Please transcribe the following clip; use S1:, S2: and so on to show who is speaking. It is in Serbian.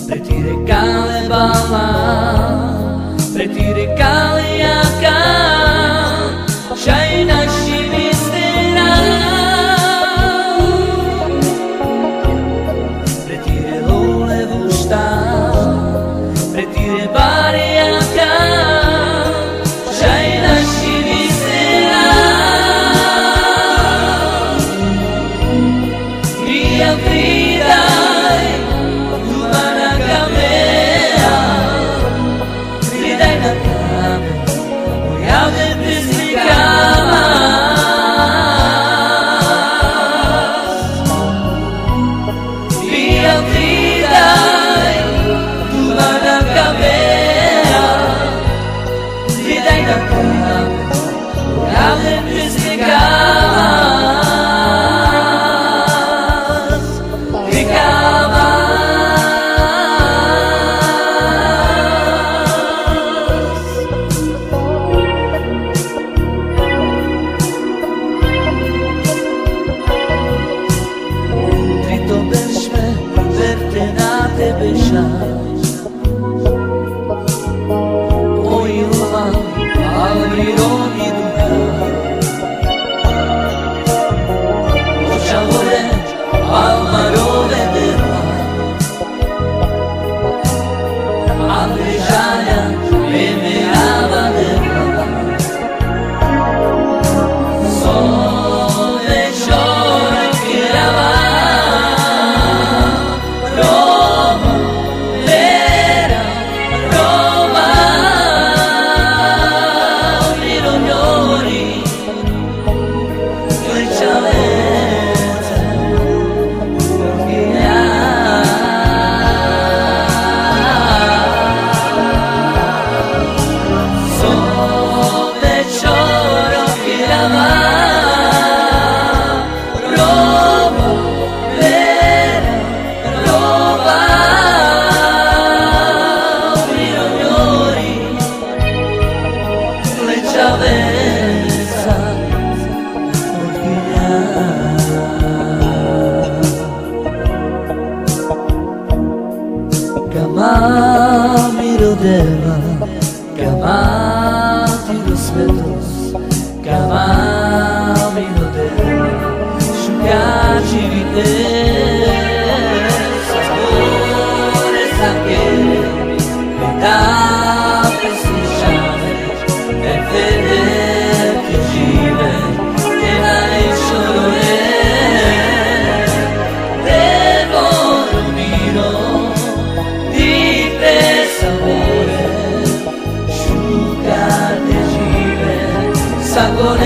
S1: Pretirikale bala, pretirikale jaka, šaj naši mistera. Pretire lule vušta, pretire bari jaka, šaj naši mistera. Via gridaj, umana kamera, gridaj na kamer, pojavne pesnikama. Via gridaj, umana kamera, gridaj na kamer, pojavne pesnikama.
S2: Gamami rodeva, gamati los svetos, gamami rodeva, sciugaci di te, sapore sapere, metà pesticciare, per vedere che vive, che mai solo con